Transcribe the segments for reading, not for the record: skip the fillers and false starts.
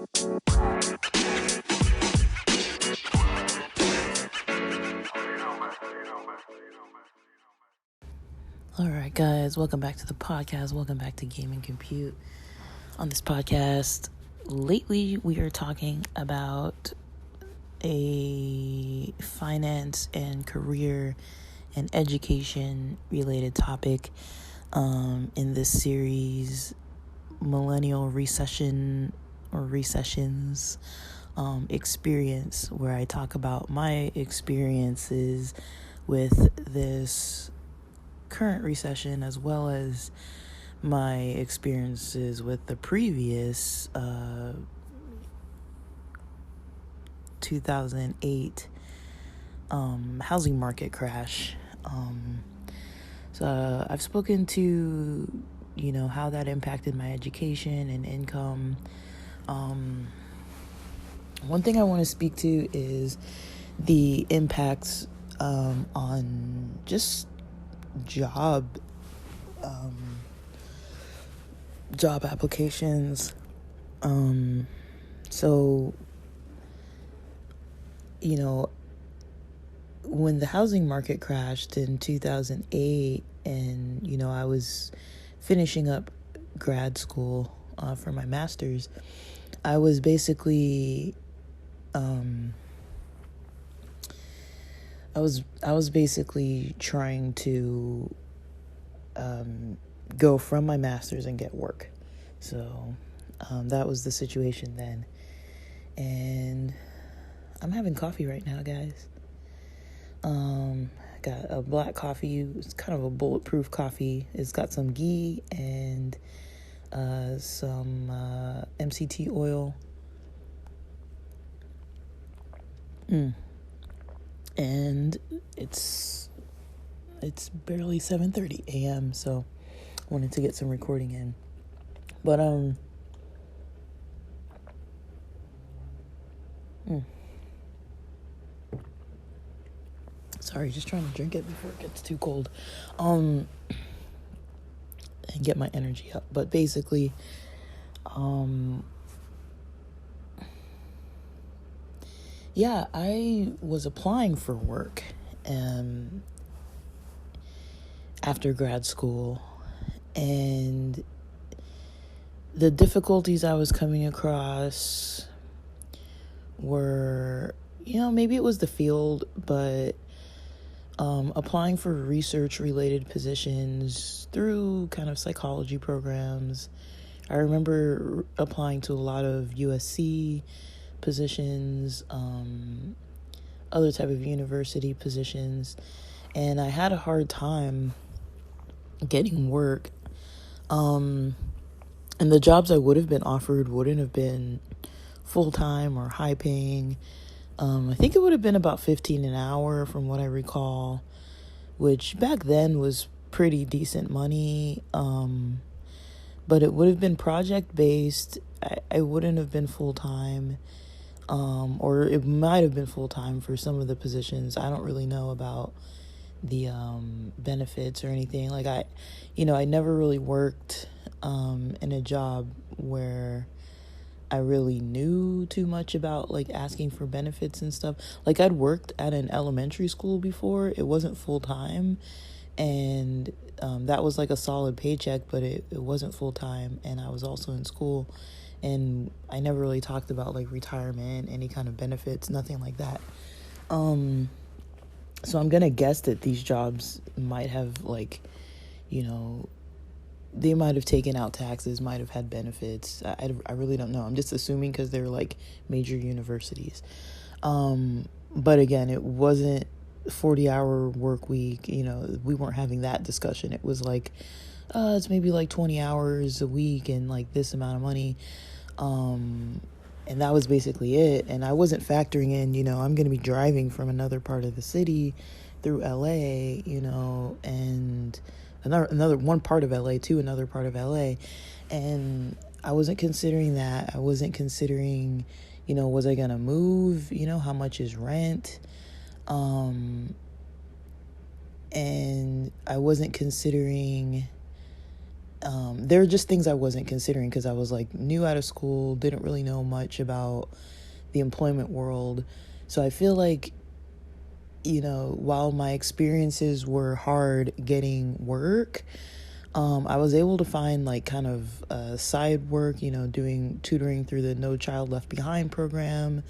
All right, guys, welcome back to the podcast. Welcome back to Game and Compute. On this podcast, lately we are talking about a finance and career and education related topic in this series, Millennial Recession or Recessions experience, where I talk about my experiences with this current recession as well as my experiences with the previous 2008 housing market crash. So I've spoken to how that impacted my education and income. One thing I want to speak to is the impacts on just job applications. So when the housing market crashed in 2008 and I was finishing up grad school for my master's, I was basically I was basically trying to go from my master's and get work. So that was the situation then. And I'm having coffee right now, guys. Got a black coffee. It's kind of a bulletproof coffee. It's got some ghee and some MCT oil. And it's barely 7:30 a.m. so I wanted to get some recording in. But sorry, just trying to drink it before it gets too cold. And get my energy up. But basically, yeah, I was applying for work after grad school, and the difficulties I was coming across were, maybe it was the field, but applying for research-related positions through kind of psychology programs. I remember applying to a lot of USC positions, other type of university positions, and I had a hard time getting work. And the jobs I would have been offered wouldn't have been full-time or high-paying. I think it would have been about $15 an hour from what I recall, which back then was pretty decent money. But it would have been project-based. I wouldn't have been full-time. Or it might have been full-time for some of the positions. I don't really know about the benefits or anything. Like I never really worked in a job where I really knew too much about like asking for benefits and stuff. Like I'd worked at an elementary school before. It wasn't full-time, and that was like a solid paycheck, but it wasn't full-time, and I was also in school, and I never really talked about like retirement, any kind of benefits, nothing like that. So I'm gonna guess that these jobs might have like, they might have taken out taxes, might have had benefits. I really don't know. I'm just assuming because they're like major universities. But again, it wasn't 40-hour work week. We weren't having that discussion. It was like, it's maybe like 20 hours a week and like this amount of money. And that was basically it. And I wasn't factoring in, I'm going to be driving from another part of the city through LA, and another one part of LA to another part of LA. And I wasn't considering that. I wasn't considering, was I going to move? How much is rent? And I wasn't considering there are just things I wasn't considering because I was like new out of school, didn't really know much about the employment world. So I feel like, while my experiences were hard getting work, I was able to find like kind of side work, doing tutoring through the No Child Left Behind program.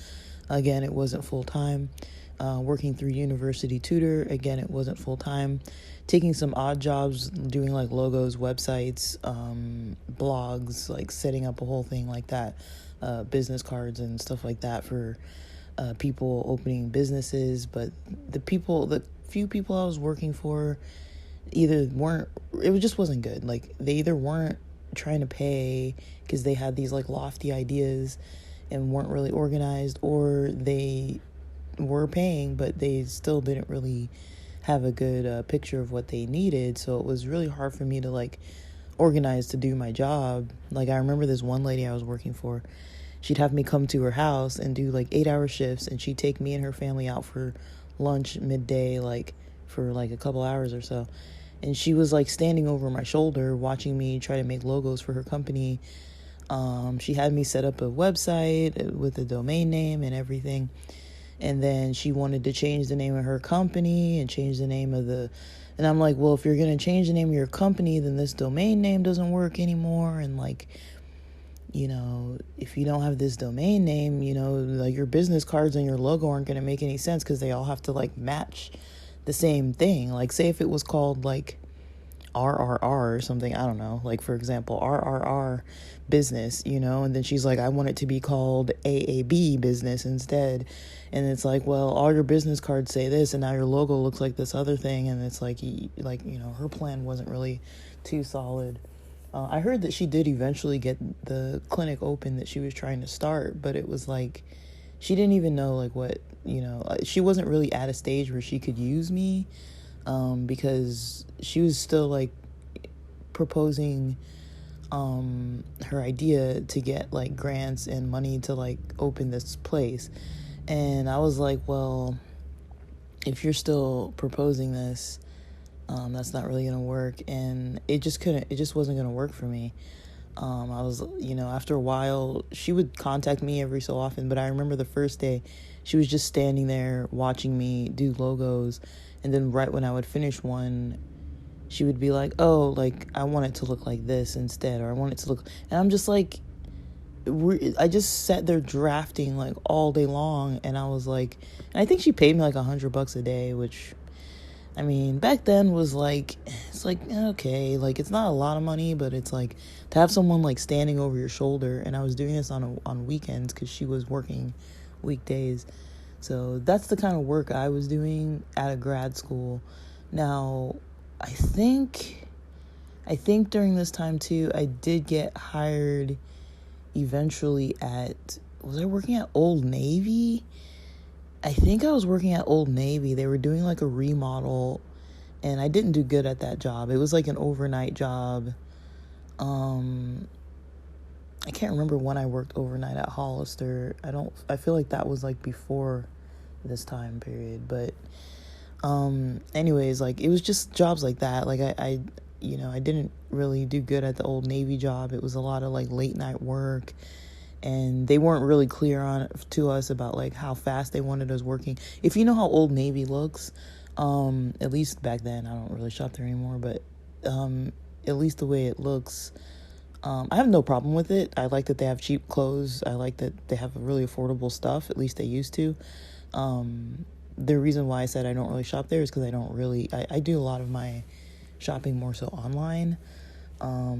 Again, it wasn't full time. Working through University Tutor. Again, it wasn't full time. Taking some odd jobs, doing like logos, websites, blogs, like setting up a whole thing like that, business cards and stuff like that for people opening businesses. But the few people I was working for either just wasn't good. Like they either weren't trying to pay because they had these like lofty ideas and weren't really organized, or they were paying but they still didn't really have a good picture of what they needed. So it was really hard for me to like organize to do my job. Like I remember this one lady I was working for, she'd have me come to her house and do like 8-hour shifts, and she'd take me and her family out for lunch midday, like for like a couple hours or so. And she was like standing over my shoulder watching me try to make logos for her company. She had me set up a website with a domain name and everything. And then she wanted to change the name of her company and change the name of and I'm like, well, if you're going to change the name of your company, then this domain name doesn't work anymore. And like, if you don't have this domain name, like your business cards and your logo aren't going to make any sense because they all have to like match the same thing. Like say if it was called like RRR or something, I don't know, like for example, RRR business, and then she's like, I want it to be called AAB business instead. And it's like, well, all your business cards say this and now your logo looks like this other thing. And it's like, her plan wasn't really too solid. I heard that she did eventually get the clinic open that she was trying to start, but it was like, she didn't even know like what, she wasn't really at a stage where she could use me, because she was still like proposing her idea to get like grants and money to like open this place. And I was like, well, if you're still proposing this, that's not really gonna work. And it just wasn't gonna work for me. I was, after a while, she would contact me every so often, but I remember the first day she was just standing there watching me do logos. And then right when I would finish one, she would be like, oh, like, I want it to look like this instead, or I want it to look, and I'm just like, I just sat there drafting like all day long. And I was like, and I think she paid me like $100 a day, which, I mean, back then was like, it's like, okay, like it's not a lot of money, but it's like to have someone like standing over your shoulder. And I was doing this on weekends because she was working weekdays. So that's the kind of work I was doing at a grad school. Now, I think during this time too, I did get hired eventually was I working at Old Navy? I think I was working at Old Navy. They were doing like a remodel, and I didn't do good at that job. It was like an overnight job. I can't remember when I worked overnight at Hollister. I feel like that was like before this time period. But anyways, like it was just jobs like that. Like I didn't really do good at the Old Navy job. It was a lot of like late night work, and they weren't really clear to us about like how fast they wanted us working. If you know how Old Navy looks, at least back then, I don't really shop there anymore, but at least the way it looks, I have no problem with it. I like that they have cheap clothes. I like that they have really affordable stuff. At least they used to. The reason why I said I don't really shop there is because I do a lot of my shopping more so online,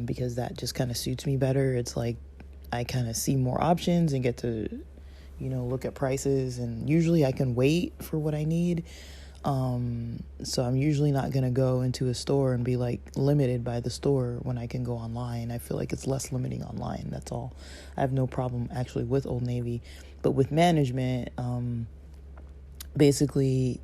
because that just kind of suits me better. It's like I kind of see more options and get to, look at prices, and usually I can wait for what I need. So I'm usually not going to go into a store and be like limited by the store when I can go online. I feel like it's less limiting online. That's all. I have no problem actually with Old Navy, but with management, basically,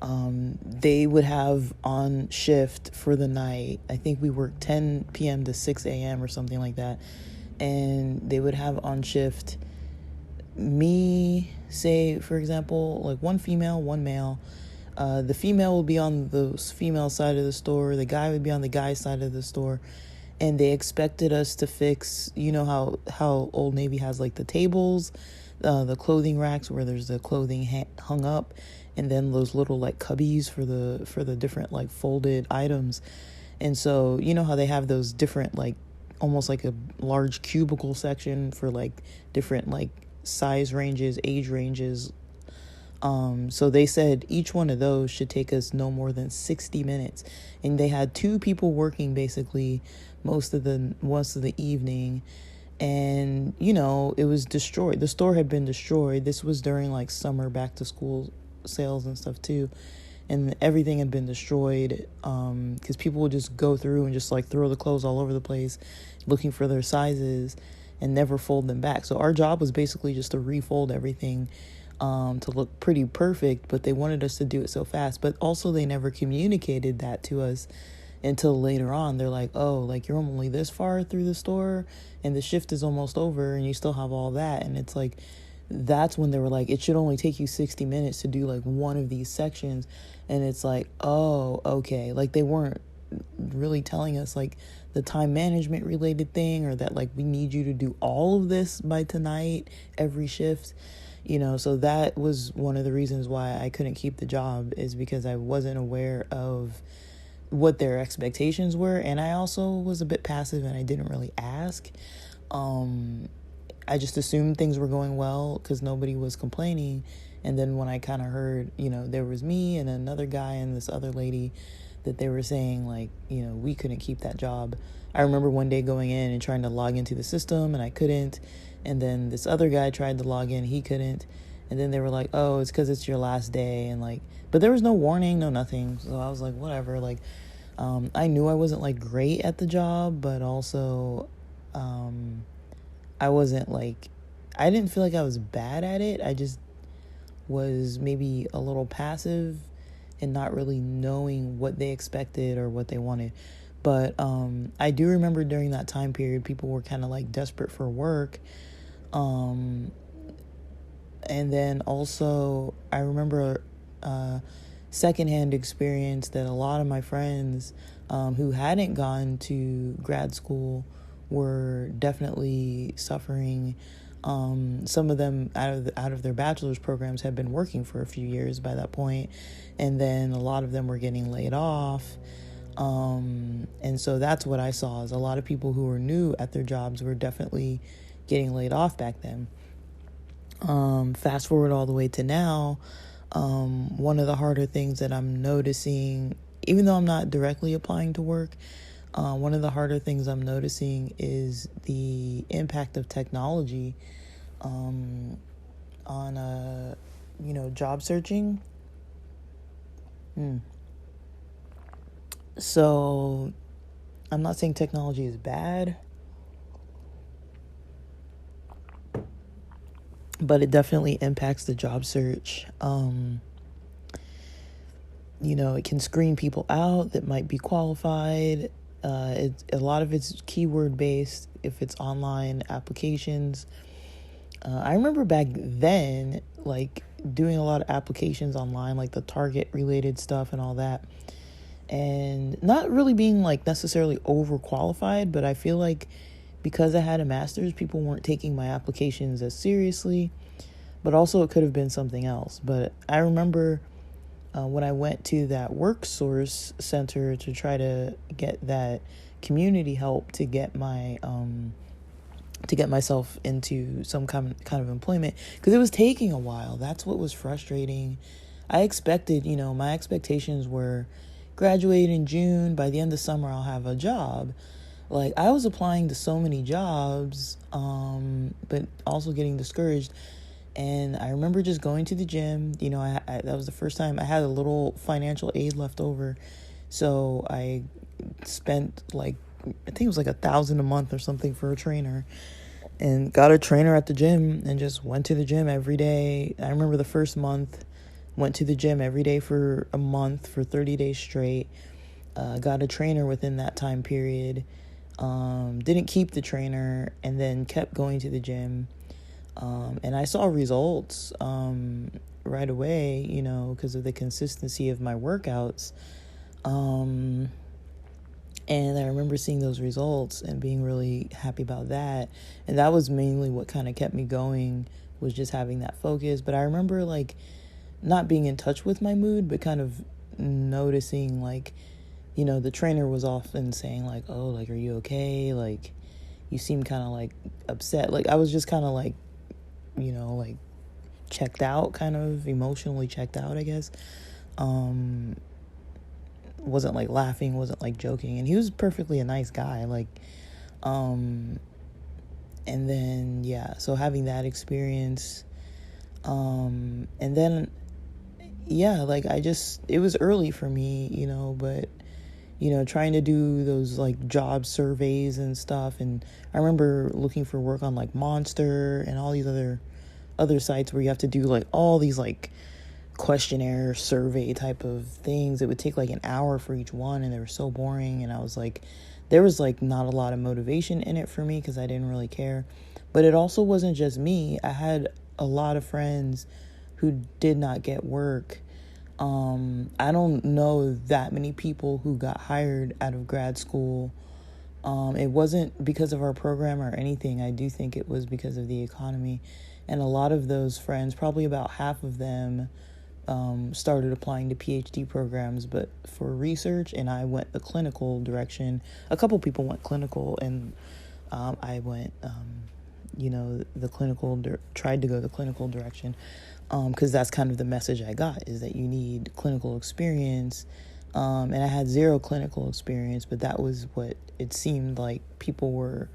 they would have on shift for the night. I think we worked 10 p.m. to 6 a.m. or something like that. And they would have on shift me, say, for example, like one female, one male. The female would be on the female side of the store. The guy would be on the guy side of the store. and they expected us to fix, you know how Old Navy has like the tables, the clothing racks where there's the clothing hung up, and then those little like cubbies for the different like folded items. And so you know how they have those different like almost like a large cubicle section for like different like size ranges, age ranges. So they said each one of those should take us no more than 60 minutes. And they had two people working basically most of the evening. And, you know, it was destroyed. The store had been destroyed. This was during like summer back to school sales and stuff too. And everything had been destroyed because people would just go through and just like throw the clothes all over the place looking for their sizes and never fold them back. So our job was basically just to refold everything to look pretty perfect, but they wanted us to do it so fast. But also they never communicated that to us until later on. They're like, oh, like you're only this far through the store and the shift is almost over and you still have all that. And it's like, that's when they were like, it should only take you 60 minutes to do like one of these sections. And it's like, oh, okay. Like they weren't really telling us like the time management related thing, or that like we need you to do all of this by tonight, every shift. You know, so that was one of the reasons why I couldn't keep the job, is because I wasn't aware of what their expectations were. And I also was a bit passive and I didn't really ask. I just assumed things were going well because nobody was complaining. And then when I kind of heard, you know, there was me and another guy and this other lady that they were saying like, you know, we couldn't keep that job. I remember one day going in and trying to log into the system and I couldn't. And then this other guy tried to log in, he couldn't. And then they were like, oh, it's because it's your last day. And like, but there was no warning, no nothing. So I was like, whatever. Like, I knew I wasn't like great at the job, but also I wasn't like, I didn't feel like I was bad at it. I just was maybe a little passive and not really knowing what they expected or what they wanted. But I do remember during that time period, people were kind of like desperate for work. And then also I remember secondhand experience that a lot of my friends who hadn't gone to grad school were definitely suffering. Some of them out of their bachelor's programs had been working for a few years by that point, and then a lot of them were getting laid off. And so that's what I saw, is a lot of people who were new at their jobs were definitely getting laid off back then. Fast forward all the way to now, one of the harder things that I'm noticing, even though I'm not directly applying to work, one of the harder things I'm noticing is the impact of technology on job searching. So I'm not saying technology is bad, but it definitely impacts the job search. It can screen people out that might be qualified. A lot of it's keyword based if it's online applications. I remember back then, like, doing a lot of applications online, like the Target related stuff and all that, and not really being like necessarily overqualified, but I feel like because I had a master's, people weren't taking my applications as seriously, but also it could have been something else. But I remember when I went to that WorkSource center to try to get that community help to get my to get myself into some kind of employment, because it was taking a while. That's what was frustrating. I expected, my expectations were graduate in June, by the end of summer I'll have a job. Like, I was applying to so many jobs, but also getting discouraged. And I remember just going to the gym. That was the first time I had a little financial aid left over. So I spent I think it was like $1,000 a month or something for a trainer, and got a trainer at the gym and just went to the gym every day. I remember the first month, went to the gym every day for a month for 30 days straight. Got a trainer within that time period. Didn't keep the trainer, and then kept going to the gym. And I saw results right away, because of the consistency of my workouts. And I remember seeing those results and being really happy about that. And that was mainly what kind of kept me going, was just having that focus. But I remember like not being in touch with my mood, but kind of noticing like, the trainer was often saying like, oh, like, are you okay? Like, you seem kind of like upset. Like, I was just kind of like, like checked out, kind of emotionally checked out, I guess. Wasn't like laughing, wasn't like joking. And he was perfectly a nice guy. Like, and then, yeah, so having that experience, and then, yeah, like it was early for me, but trying to do those like job surveys and stuff. And I remember looking for work on like Monster and all these other sites where you have to do like all these like questionnaire survey type of things. It would take like an hour for each one, and they were so boring. And I was like, there was like not a lot of motivation in it for me because I didn't really care. But it also wasn't just me. I had a lot of friends who did not get work. I don't know that many people who got hired out of grad school. It wasn't because of our program or anything. I do think it was because of the economy. And a lot of those friends, probably about half of them, started applying to PhD programs, but for research, and I went the clinical direction. A couple people went clinical, and I went, tried to go the clinical direction, because that's kind of the message I got, is that you need clinical experience. And I had zero clinical experience, but that was what it seemed like people were,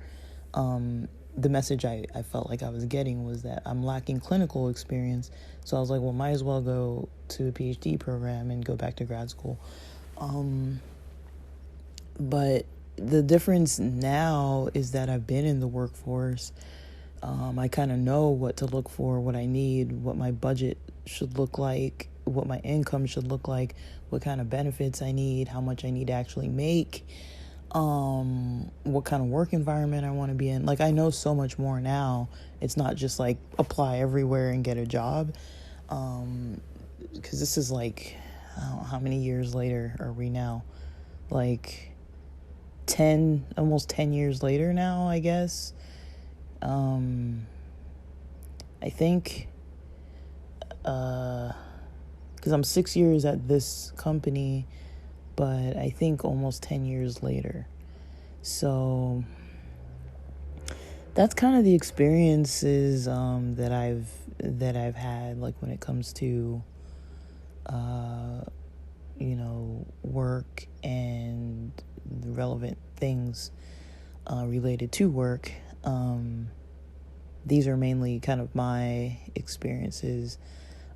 the message I felt like I was getting was that I'm lacking clinical experience. So I was like, well, might as well go to a PhD program and go back to grad school. But the difference now is that I've been in the workforce. I kind of know what to look for, what I need, what my budget should look like, what my income should look like, what kind of benefits I need, how much I need to actually make, what kind of work environment I want to be in. Like, I know so much more now. It's not just like apply everywhere and get a job. Because this is like, I don't know, how many years later are we now? Like almost 10 years later now, I guess. I think, because I'm 6 years at this company, but I think almost 10 years later. So that's kind of the experiences that I've had, like when it comes to work and the relevant things related to work. These are mainly kind of my experiences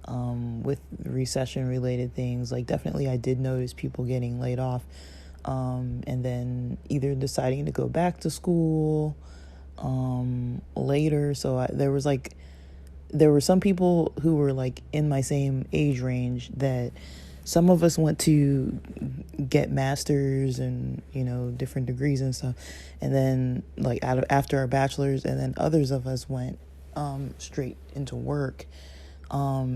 with recession related things. Like, definitely I did notice people getting laid off, and then either deciding to go back to school later. So there were some people who were like in my same age range, that some of us went to get masters and different degrees and stuff, and then like after our bachelors, and then others of us went straight into work.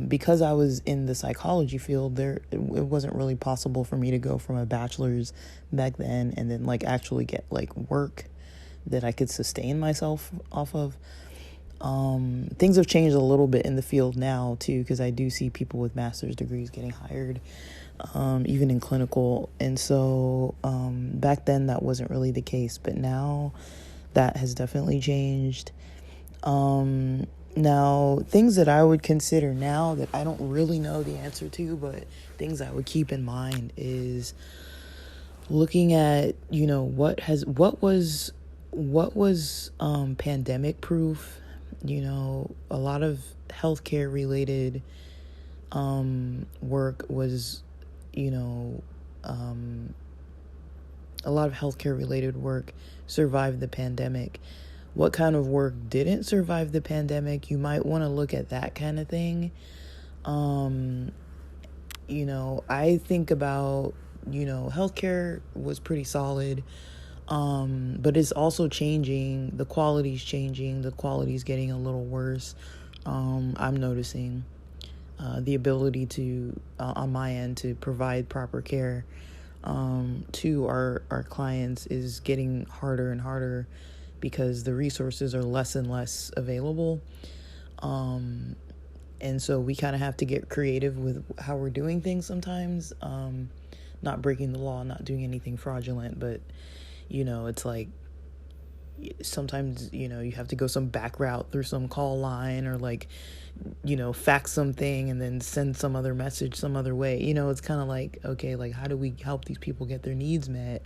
Because I was in the psychology field, it wasn't really possible for me to go from a bachelor's back then and then like actually get like work that I could sustain myself off of. Things have changed a little bit in the field now too, because I do see people with master's degrees getting hired, even in clinical. And so back then that wasn't really the case, but now that has definitely changed. Now, things that I would consider now that I don't really know the answer to, but things I would keep in mind is looking at, what was pandemic proof. A lot of healthcare related work was, a lot of healthcare related work survived the pandemic. What kind of work didn't survive the pandemic? You might want to look at that kind of thing. I think about, healthcare was pretty solid. But it's also changing. The quality's changing. The quality's getting a little worse. I'm noticing the ability to, on my end, to provide proper care to our clients is getting harder and harder because the resources are less and less available. And so we kind of have to get creative with how we're doing things sometimes. Not breaking the law, not doing anything fraudulent, but, it's like sometimes, you have to go some back route through some call line or like, fax something and then send some other message some other way. It's kind of like, okay, like how do we help these people get their needs met?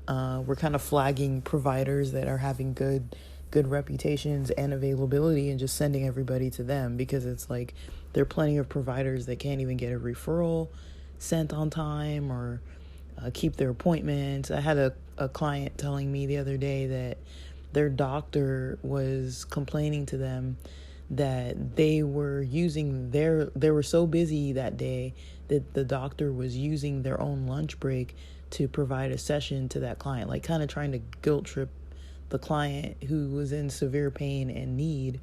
We're kind of flagging providers that are having good reputations and availability and just sending everybody to them, because it's like there are plenty of providers that can't even get a referral sent on time or keep their appointments. I had a client telling me the other day that their doctor was complaining to them that they were so busy that day that the doctor was using their own lunch break to provide a session to that client, like kind of trying to guilt trip the client who was in severe pain and need,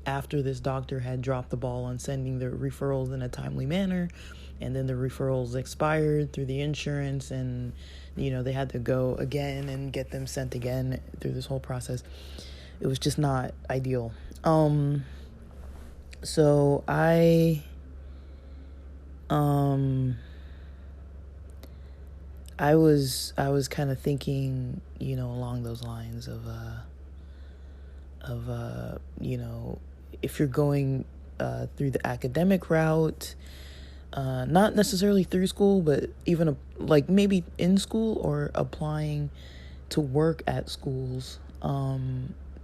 after this doctor had dropped the ball on sending the referrals in a timely manner. And then the referrals expired through the insurance, and they had to go again and get them sent again through this whole process. It was just not ideal. So I was kind of thinking, along those lines of if you're going through the academic route, not necessarily through school, but even like maybe in school or applying to work at schools,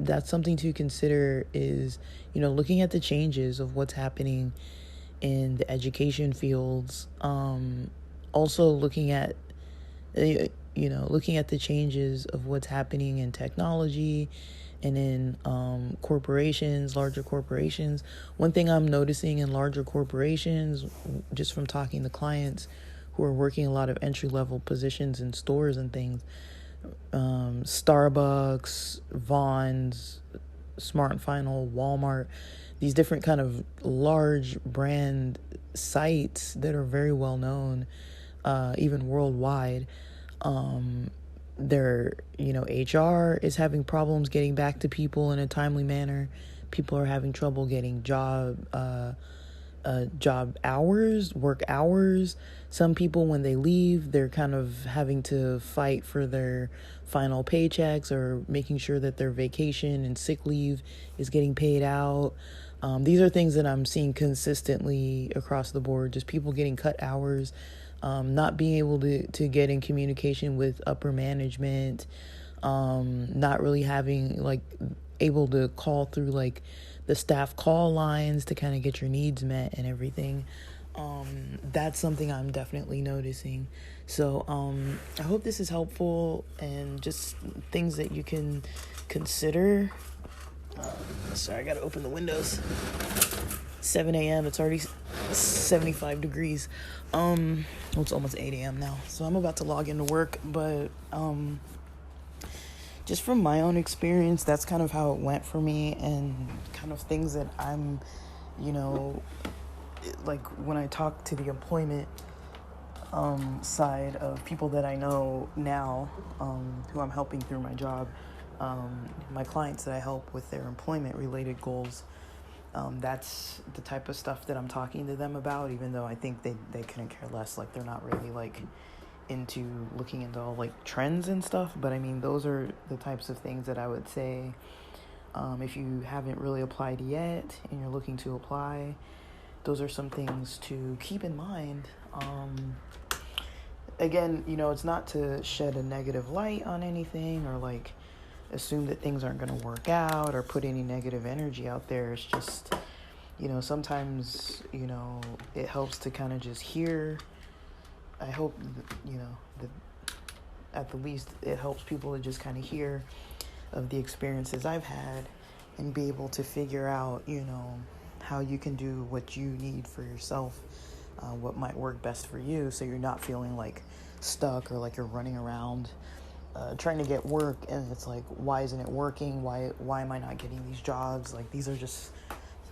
that's something to consider is, looking at the changes of what's happening in the education fields. Also looking at the changes of what's happening in technology and in larger corporations. One thing I'm noticing in larger corporations, just from talking to clients who are working a lot of entry-level positions in stores and things, Starbucks, Vons, Smart and Final, Walmart, these different kind of large brand sites that are very well known, even worldwide. Their, HR is having problems getting back to people in a timely manner. People are having trouble getting work hours. Some people, when they leave, they're kind of having to fight for their final paychecks or making sure that their vacation and sick leave is getting paid out. These are things that I'm seeing consistently across the board, just people getting cut hours, not being able to get in communication with upper management, not really having able to call through the staff call lines to kind of get your needs met and everything. That's something I'm definitely noticing. So I hope this is helpful and just things that you can consider. Sorry, I gotta open the windows. 7 a.m. It's already 75 degrees. It's almost 8 a.m. now, so I'm about to log into work. But just from my own experience, that's kind of how it went for me, and kind of things that I'm, like when I talk to the employment side of people that I know now, who I'm helping through my job, my clients that I help with their employment related goals. That's the type of stuff that I'm talking to them about, even though I think they couldn't care less. They're not really into looking into all trends and stuff. But I mean, those are the types of things that I would say, if you haven't really applied yet and you're looking to apply, those are some things to keep in mind. Again, it's not to shed a negative light on anything or assume that things aren't going to work out or put any negative energy out there. It's just, sometimes, it helps to kind of just hear. I hope, that at the least it helps people to just kind of hear of the experiences I've had and be able to figure out, how you can do what you need for yourself, what might work best for you, so you're not feeling stuck or you're running around trying to get work, and it's why isn't it working? Why am I not getting these jobs? These are just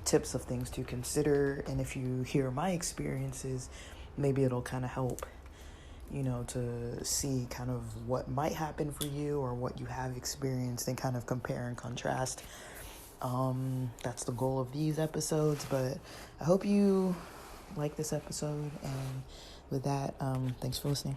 tips of things to consider, and if you hear my experiences, maybe it'll kind of help to see kind of what might happen for you or what you have experienced and kind of compare and contrast. That's the goal of these episodes, but I hope you like this episode. And with that, thanks for listening.